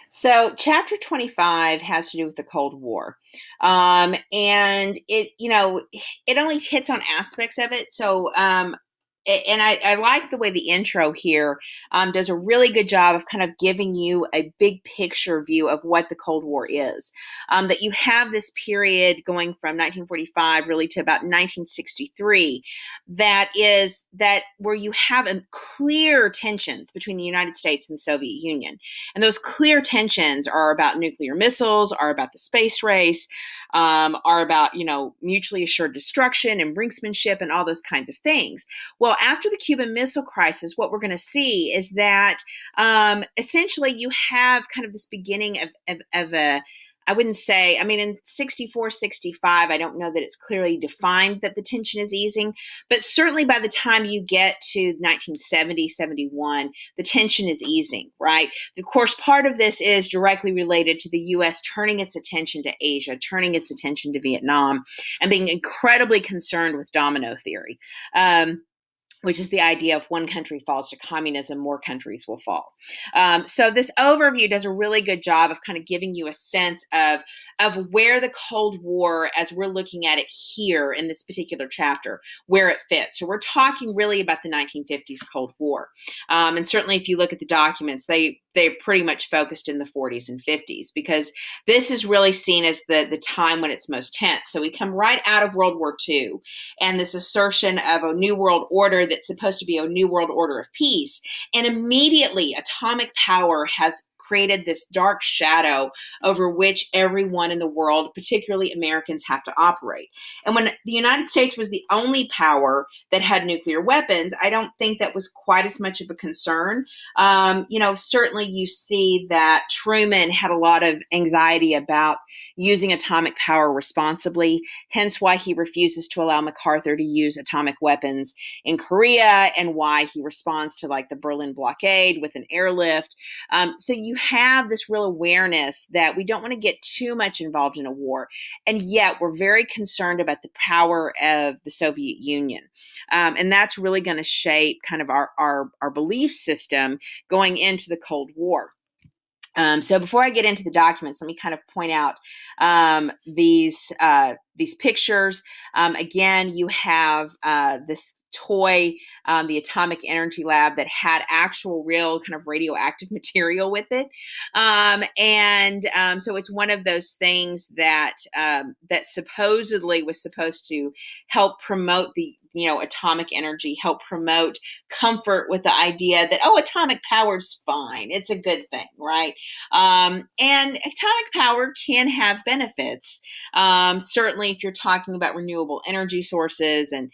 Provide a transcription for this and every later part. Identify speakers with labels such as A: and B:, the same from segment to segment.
A: So, chapter 25 has to do with the Cold War. And it only hits on aspects of it. And I like the way the intro here does a really good job of kind of giving you a big picture view of what the Cold War is. That you have this period going from 1945 really to about 1963, that where you have clear tensions between the United States and the Soviet Union. And those clear tensions are about nuclear missiles, are about the space race, are about, mutually assured destruction and brinksmanship and all those kinds of things. Well, after the Cuban Missile Crisis, what we're going to see is that essentially you have kind of this beginning of a, I wouldn't say, I mean, in 64, 65, I don't know that it's clearly defined that the tension is easing, but certainly by the time you get to 1970, 71, the tension is easing, right? Of course, part of this is directly related to the U.S. turning its attention to Asia, turning its attention to Vietnam, and being incredibly concerned with domino theory. Which is the idea if one country falls to communism, more countries will fall. So this overview does a really good job of kind of giving you a sense of where the Cold War, as we're looking at it here in this particular chapter, where it fits. So we're talking really about the 1950s Cold War. And certainly if you look at the documents, they're pretty much focused in the 40s and 50s because this is really seen as the time when it's most tense. So we come right out of World War II and this assertion of a new world order that's supposed to be a new world order of peace. And immediately atomic power has created this dark shadow over which everyone in the world, particularly Americans, have to operate. And when the United States was the only power that had nuclear weapons, I don't think that was quite as much of a concern. Certainly you see that Truman had a lot of anxiety about using atomic power responsibly, hence why he refuses to allow MacArthur to use atomic weapons in Korea and why he responds to like the Berlin blockade with an airlift. So you have this real awareness that we don't want to get too much involved in a war. And yet we're very concerned about the power of the Soviet Union. And that's really going to shape kind of our belief system going into the Cold War. So before I get into the documents, let me kind of point out these pictures. Again, you have this toy, the Atomic Energy Lab, that had actual real kind of radioactive material with it. So it's one of those things that supposedly was supposed to help promote the atomic energy, help promote comfort with the idea that, atomic power's fine. It's a good thing, right? And atomic power can have benefits. Certainly if you're talking about renewable energy sources and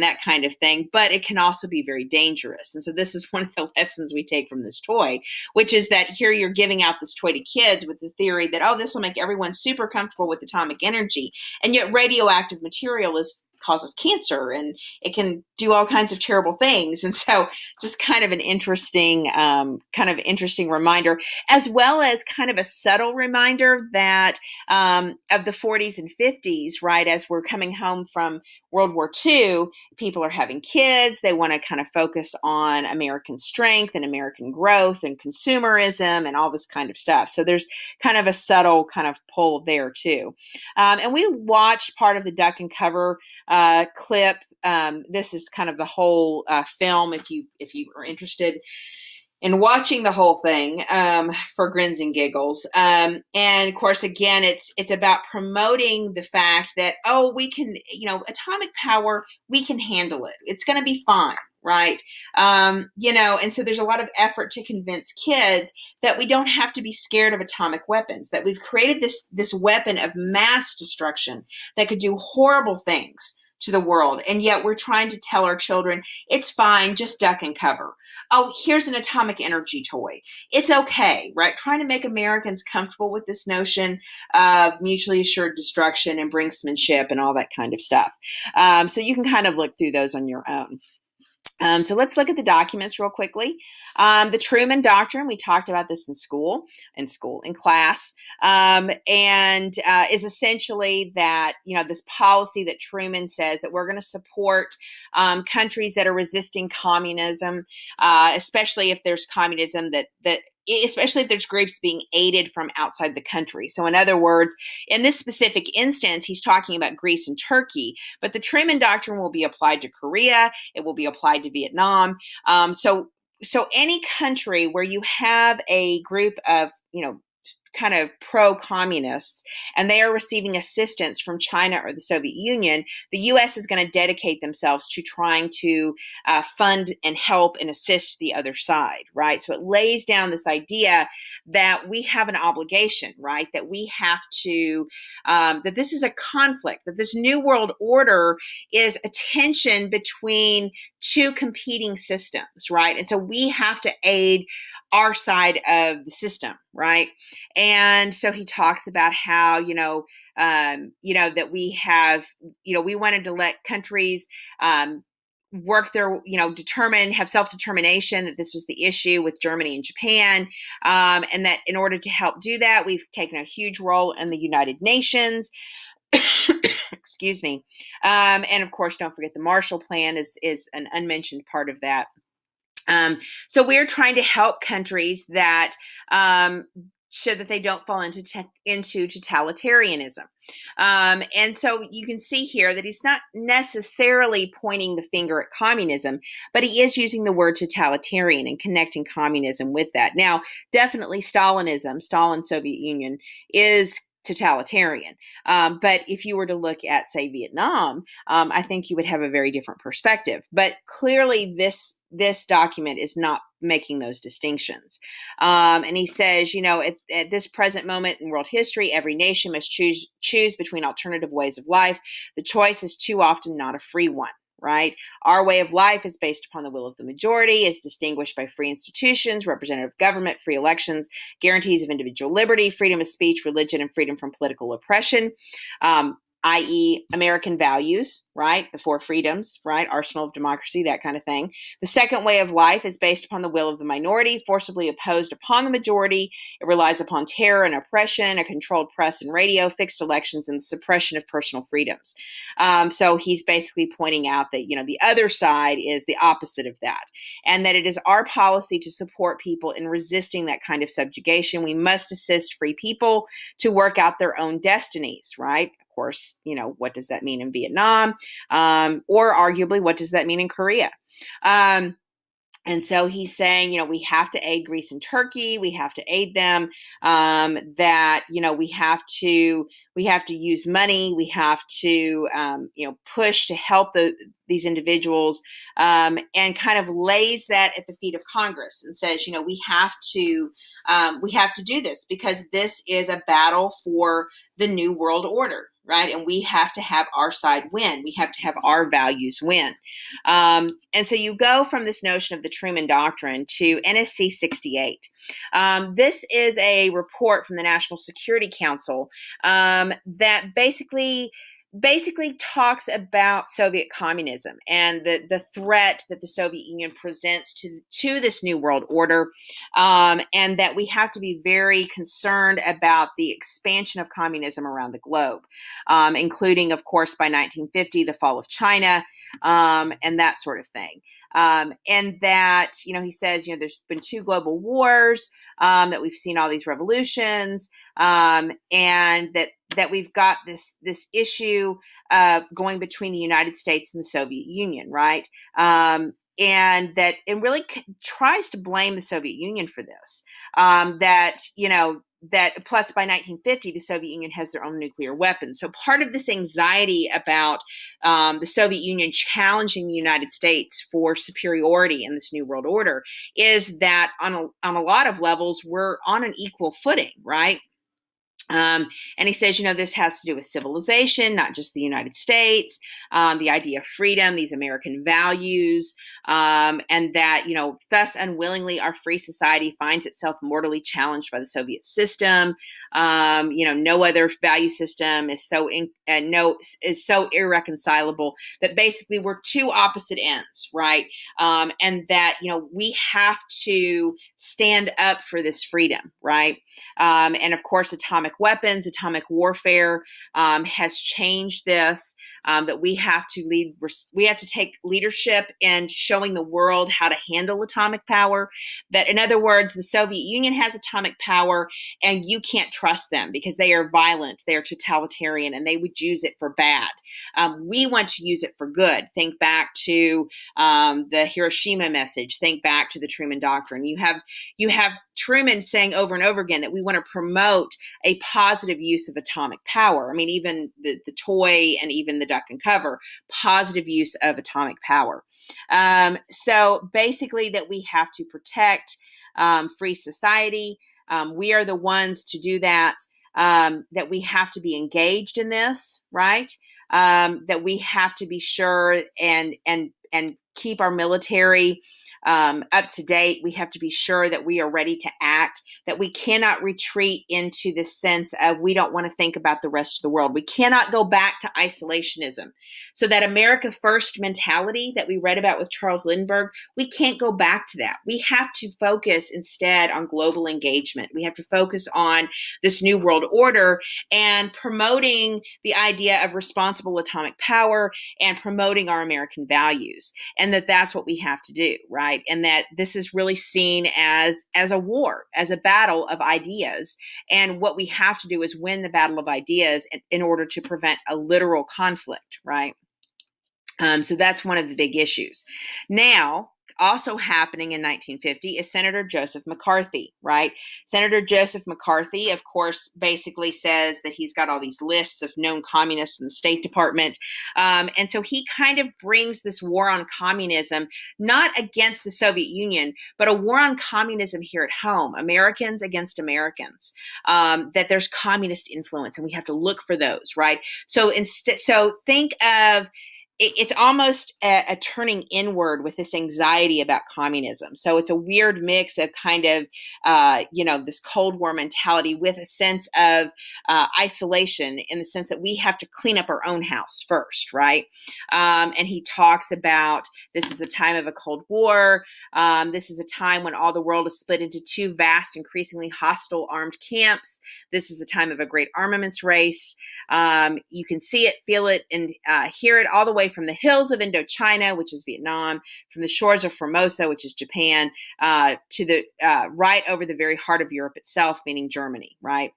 A: that kind of thing, but it can also be very dangerous. And so this is one of the lessons we take from this toy, which is that here you're giving out this toy to kids with the theory that, this will make everyone super comfortable with atomic energy. And yet radioactive material causes cancer and it can do all kinds of terrible things. And so just kind of an interesting reminder, as well as kind of a subtle reminder that of the 40s and 50s, right, as we're coming home from World War II, people are having kids. They want to kind of focus on American strength and American growth and consumerism and all this kind of stuff. So there's kind of a subtle kind of pull there too. And we watched part of the Duck and Cover clip. This is kind of the whole film if you are interested in watching the whole thing for grins and giggles. And of course, again, it's about promoting the fact that, we can, atomic power, we can handle it. It's going to be fine. Right. And so there's a lot of effort to convince kids that we don't have to be scared of atomic weapons, that we've created this weapon of mass destruction that could do horrible things to the world. And yet we're trying to tell our children, it's fine, just duck and cover. Here's an atomic energy toy. It's okay, right? Trying to make Americans comfortable with this notion of mutually assured destruction and brinksmanship and all that kind of stuff. So you can kind of look through those on your own. So let's look at the documents real quickly. The Truman Doctrine, we talked about this in class, and is essentially that, this policy that Truman says that we're going to support countries that are resisting communism, especially if there's communism that especially if there's groups being aided from outside the country. So in other words, in this specific instance, he's talking about Greece and Turkey, but the Truman Doctrine will be applied to Korea. It will be applied to Vietnam. So any country where you have a group of, kind of pro-communists, and they are receiving assistance from China or the Soviet Union, the U.S. is going to dedicate themselves to trying to fund and help and assist the other side, right? So it lays down this idea that we have an obligation, right? That we have to, that this is a conflict, that this new world order is a tension between two competing systems, right? And so we have to aid our side of the system, right? And so he talks about how, that we have, we wanted to let countries work their, have self-determination, that this was the issue with Germany and Japan. And that in order to help do that, we've taken a huge role in the United Nations. Excuse me. And of course, don't forget the Marshall Plan is an unmentioned part of that. So we're trying to help countries that so that they don't fall into totalitarianism. And so you can see here that he's not necessarily pointing the finger at communism, but he is using the word totalitarian and connecting communism with that. Now, definitely Stalinism, Stalin's Soviet Union, is totalitarian. But if you were to look at, say, Vietnam, I think you would have a very different perspective. But clearly this document is not making those distinctions. And he says, at this present moment in world history, every nation must choose between alternative ways of life. The choice is too often not a free one. Right? Our way of life is based upon the will of the majority, is distinguished by free institutions, representative government, free elections, guarantees of individual liberty, freedom of speech, religion, and freedom from political oppression, i.e. American values, right? The four freedoms, right? Arsenal of democracy, that kind of thing. The second way of life is based upon the will of the minority, forcibly imposed upon the majority. It relies upon terror and oppression, a controlled press and radio, fixed elections, and the suppression of personal freedoms. So he's basically pointing out that, the other side is the opposite of that, and that it is our policy to support people in resisting that kind of subjugation. We must assist free people to work out their own destinies, right? Of course, what does that mean in Vietnam? Or arguably, what does that mean in Korea? And so he's saying, we have to aid Greece and Turkey. We have to aid them. That we have to use money. We have to push to help these individuals, and kind of lays that at the feet of Congress and says, we have to do this because this is a battle for the new world order. Right. And we have to have our side win. We have to have our values win. And so you go from this notion of the Truman Doctrine to NSC 68. This is a report from the National Security Council that basically talks about Soviet communism and the threat that the Soviet Union presents to this new world order, and that we have to be very concerned about the expansion of communism around the globe, including, of course, by 1950, the fall of China, and that sort of thing. And that, he says, there's been 2 global wars, that we've seen all these revolutions, and that we've got this issue going between the United States and the Soviet Union, right? And that it really tries to blame the Soviet Union for this. That plus by 1950, the Soviet Union has their own nuclear weapons. So part of this anxiety about the Soviet Union challenging the United States for superiority in this new world order is that on a lot of levels, we're on an equal footing, right? And he says, this has to do with civilization, not just the United States, the idea of freedom, these American values, and that, thus unwillingly our free society finds itself mortally challenged by the Soviet system. No other value system is so irreconcilable that basically we're 2 opposite ends, right? And that, we have to stand up for this freedom, right? And of course, atomic weapons, atomic warfare has changed this. That we have to lead, we have to take leadership in showing the world how to handle atomic power. That, in other words, the Soviet Union has atomic power, and you can't trust them because they are violent, they are totalitarian, and they would use it for bad. We want to use it for good. Think back to the Hiroshima message. Think back to the Truman Doctrine. You have Truman saying over and over again that we want to promote a positive use of atomic power. I mean, even the toy and even the duck and cover, positive use of atomic power. So basically that we have to protect free society. We are the ones to do that, that we have to be engaged in this, right? That we have to be sure and keep our military up to date. We have to be sure that we are ready to act, that we cannot retreat into this sense of we don't want to think about the rest of the world. We cannot go back to isolationism. So that America First mentality that we read about with Charles Lindbergh, we can't go back to that. We have to focus instead on global engagement. We have to focus on this new world order and promoting the idea of responsible atomic power and promoting our American values. And that's what we have to do, right? And that this is really seen as a war, as a battle of ideas. And what we have to do is win the battle of ideas in order to prevent a literal conflict, right? So that's one of the big issues. Now, also happening in 1950 is Senator Joseph McCarthy, right? Senator Joseph McCarthy, of course, basically says that he's got all these lists of known communists in the State Department. And so he kind of brings this war on communism, not against the Soviet Union, but a war on communism here at home, Americans against Americans, that there's communist influence and we have to look for those, right? So think of it's almost a turning inward with this anxiety about communism. So it's a weird mix of kind of, this Cold War mentality with a sense of isolation in the sense that we have to clean up our own house first, right? And he talks about this is a time of a Cold War. This is a time when all the world is split into two vast, increasingly hostile armed camps. This is a time of a great armaments race. You can see it, feel it, and hear it all the way from the hills of Indochina, which is Vietnam, from the shores of Formosa, which is Japan, to the right over the very heart of Europe itself, meaning Germany, right?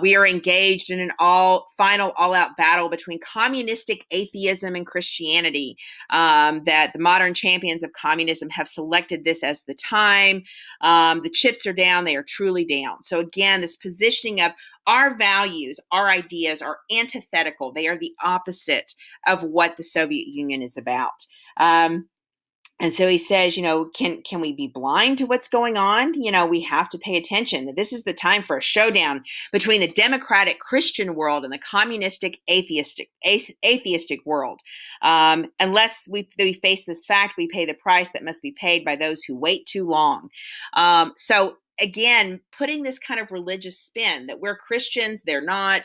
A: We are engaged in an all-out battle between communistic atheism and Christianity, that the modern champions of communism have selected this as the time. The chips are down. They are truly down. So again, this positioning of our values, our ideas are antithetical. They are the opposite of what the Soviet Union is about. And so he says, can we be blind to what's going on? We have to pay attention that this is the time for a showdown between the democratic Christian world and the communistic atheistic world. Unless we face this fact, we pay the price that must be paid by those who wait too long. So again, putting this kind of religious spin that we're Christians, they're not.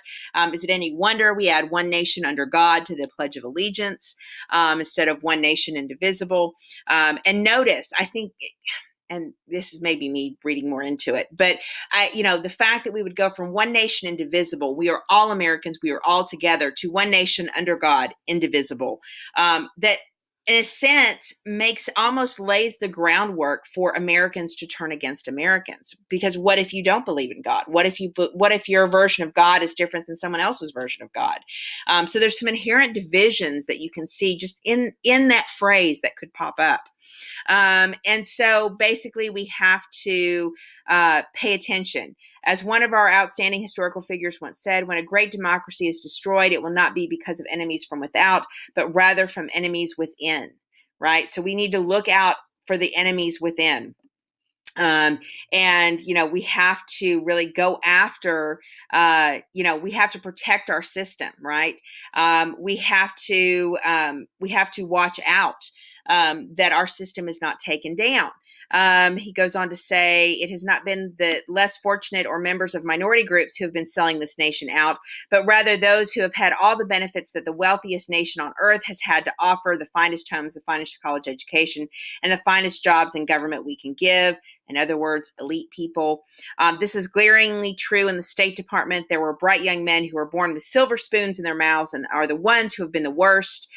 A: Is it any wonder we add one nation under God to the Pledge of Allegiance instead of one nation indivisible? And notice, I think, and this is maybe me reading more into it, but the fact that we would go from one nation indivisible, we are all Americans, we are all together, to one nation under God, indivisible, that in a sense almost lays the groundwork for Americans to turn against Americans. Because what if you don't believe in God? What if your version of God is different than someone else's version of God? So there's some inherent divisions that you can see just in that phrase that could pop up. And so basically we have to pay attention. As one of our outstanding historical figures once said, when a great democracy is destroyed, it will not be because of enemies from without, but rather from enemies within, right? So we need to look out for the enemies within. And, we have to really go after, we have to protect our system, right? We have to watch out that our system is not taken down. He goes on to say, it has not been the less fortunate or members of minority groups who have been selling this nation out, but rather those who have had all the benefits that the wealthiest nation on earth has had to offer: the finest homes, the finest college education, and the finest jobs in government we can give. In other words, elite people. This is glaringly true in the State Department. There were bright young men who were born with silver spoons in their mouths and are the ones who have been the worst.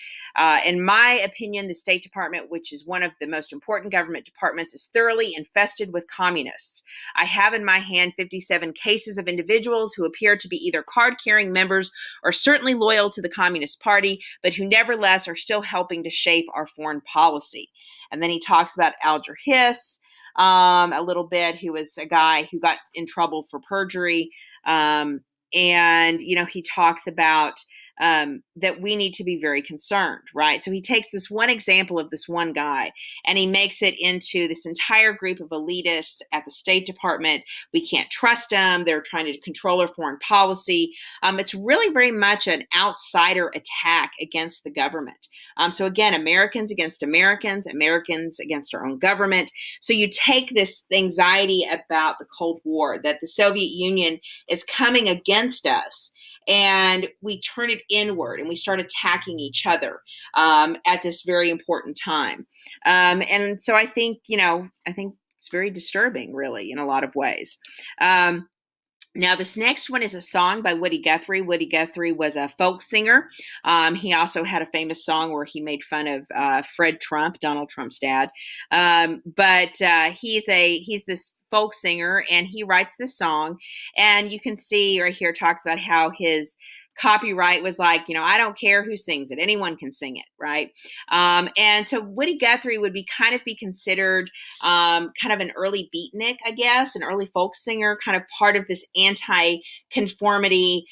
A: In my opinion, the State Department, which is one of the most important government departments, is thoroughly infested with communists. I have in my hand 57 cases of individuals who appear to be either card-carrying members or certainly loyal to the Communist Party, but who nevertheless are still helping to shape our foreign policy. And then he talks about Alger Hiss a little bit, who was a guy who got in trouble for perjury. And, he talks about that we need to be very concerned, right? So he takes this one example of this one guy and he makes it into this entire group of elitists at the State Department. We can't trust them. They're trying to control our foreign policy. It's really very much an outsider attack against the government. So again, Americans against Americans, Americans against our own government. So you take this anxiety about the Cold War, that the Soviet Union is coming against us, and we turn it inward and we start attacking each other at this very important time. And so I think it's very disturbing, really, in a lot of ways. Now, this next one is a song by Woody Guthrie. Woody Guthrie was a folk singer. He also had a famous song where he made fun of Fred Trump, Donald Trump's dad. But he's this folk singer, and he writes this song. And you can see right here, talks about how his copyright was like, I don't care who sings it. Anyone can sing it, right? And so Woody Guthrie would be considered kind of an early beatnik, I guess, an early folk singer, kind of part of this anti-conformity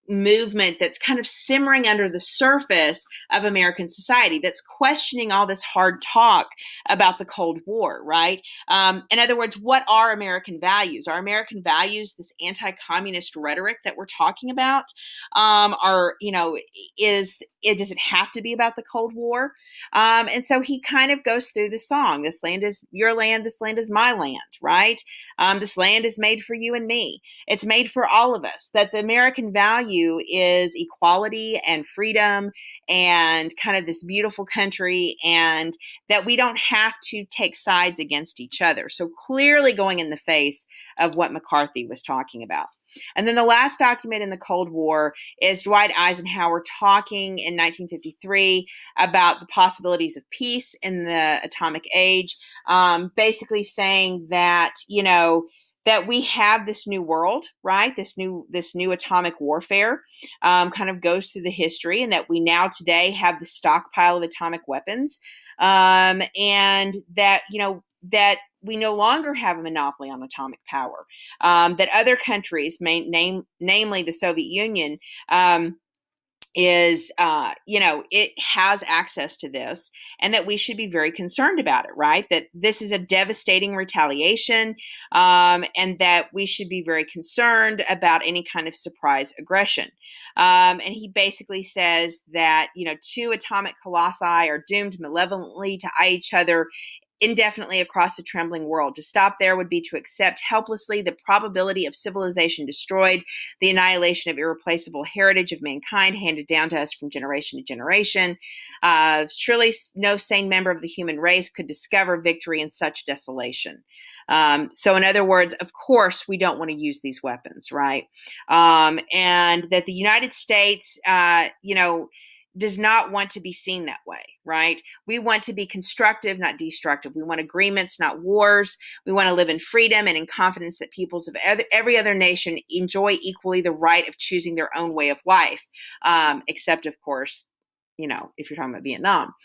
A: movement that's kind of simmering under the surface of American society, that's questioning all this hard talk about the Cold War, right? In other words, what are American values? Are American values this anti-communist rhetoric that we're talking about? Does it have to be about the Cold War? And so he kind of goes through the song. This land is your land. This land is my land, right? This land is made for you and me. It's made for all of us. That the American value is equality and freedom and kind of this beautiful country, and that we don't have to take sides against each other. So clearly going in the face of what McCarthy was talking about. And then the last document in the Cold War is Dwight Eisenhower talking in 1953 about the possibilities of peace in the atomic age, basically saying that, that we have this new world, right? This new atomic warfare kind of goes through the history, and that we now today have the stockpile of atomic weapons, and that that we no longer have a monopoly on atomic power. That other countries, namely the Soviet Union, it has access to this, and that we should be very concerned about it, right? That this is a devastating retaliation, and that we should be very concerned about any kind of surprise aggression. And he basically says that, two atomic colossi are doomed malevolently to eye each other indefinitely across the trembling world. To stop there would be to accept helplessly the probability of civilization destroyed, the annihilation of irreplaceable heritage of mankind handed down to us from generation to generation. Surely no sane member of the human race could discover victory in such desolation. So in other words, of course, we don't want to use these weapons, right? And that the United States, does not want to be seen that way, right? We want to be constructive, not destructive. We want agreements, not wars. We want to live in freedom and in confidence that peoples of every other nation enjoy equally the right of choosing their own way of life, except, of course, if you're talking about Vietnam.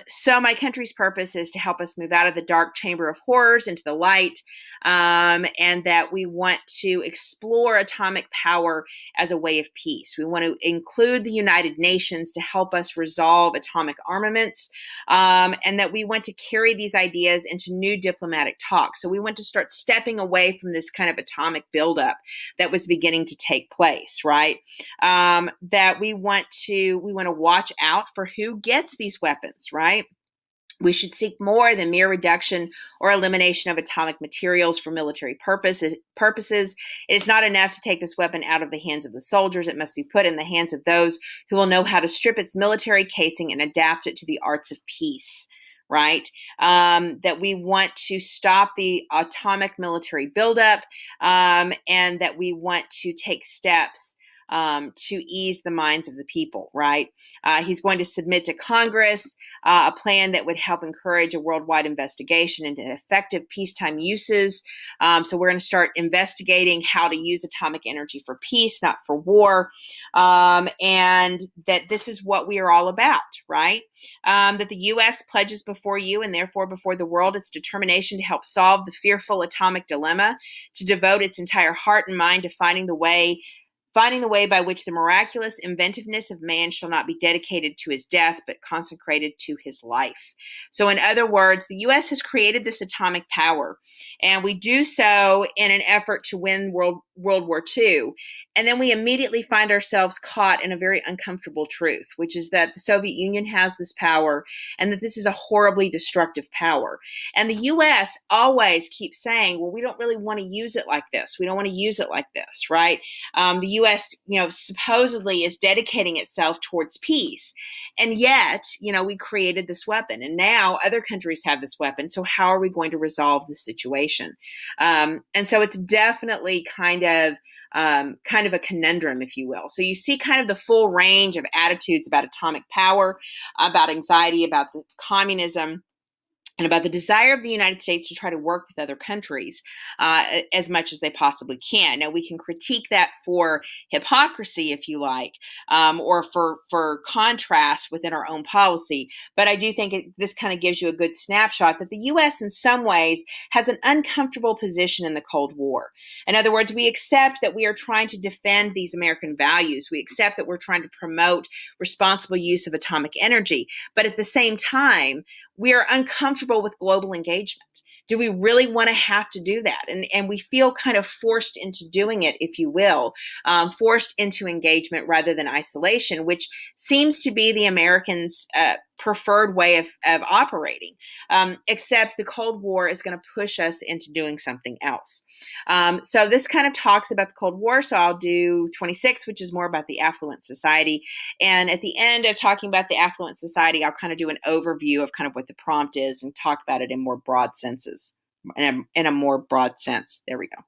A: So my country's purpose is to help us move out of the dark chamber of horrors into the light, and that we want to explore atomic power as a way of peace. We want to include the United Nations to help us resolve atomic armaments, and that we want to carry these ideas into new diplomatic talks. So we want to start stepping away from this kind of atomic buildup that was beginning to take place, right? That we want to watch out for who gets these weapons, right? We should seek more than mere reduction or elimination of atomic materials for military purposes. It is not enough to take this weapon out of the hands of the soldiers. It must be put in the hands of those who will know how to strip its military casing and adapt it to the arts of peace, right? That we want to stop the atomic military buildup, and that we want to take steps to ease the minds of the people, right? He's going to submit to Congress a plan that would help encourage a worldwide investigation into effective peacetime uses. So we're going to start investigating how to use atomic energy for peace, not for war, and that this is what we are all about, right? That the U.S. pledges before you and therefore before the world its determination to help solve the fearful atomic dilemma, to devote its entire heart and mind to finding the way by which the miraculous inventiveness of man shall not be dedicated to his death, but consecrated to his life. So, in other words, the U.S. has created this atomic power, and we do so in an effort to win World War II. And then we immediately find ourselves caught in a very uncomfortable truth, which is that the Soviet Union has this power and that this is a horribly destructive power. And the U.S. always keeps saying, well, we don't really want to use it like this. We don't want to use it like this, right? The U.S., supposedly is dedicating itself towards peace. And yet, we created this weapon. And now other countries have this weapon. So how are we going to resolve the situation? And so it's definitely kind of a conundrum, if you will. So you see kind of the full range of attitudes about atomic power, about anxiety, about the communism, and about the desire of the United States to try to work with other countries as much as they possibly can. Now, we can critique that for hypocrisy, if you like, or for contrast within our own policy. But I do think this kind of gives you a good snapshot that the U.S. in some ways has an uncomfortable position in the Cold War. In other words, we accept that we are trying to defend these American values. We accept that we're trying to promote responsible use of atomic energy. But at the same time, we are uncomfortable with global engagement. Do we really want to have to do that? And we feel kind of forced into doing it, if you will, forced into engagement rather than isolation, which seems to be the Americans' preferred way of operating, except the Cold War is going to push us into doing something else. So this kind of talks about the Cold War. So I'll do 26, which is more about the affluent society. And at the end of talking about the affluent society, I'll kind of do an overview of kind of what the prompt is and talk about it in more broad senses, in a more broad sense. There we go.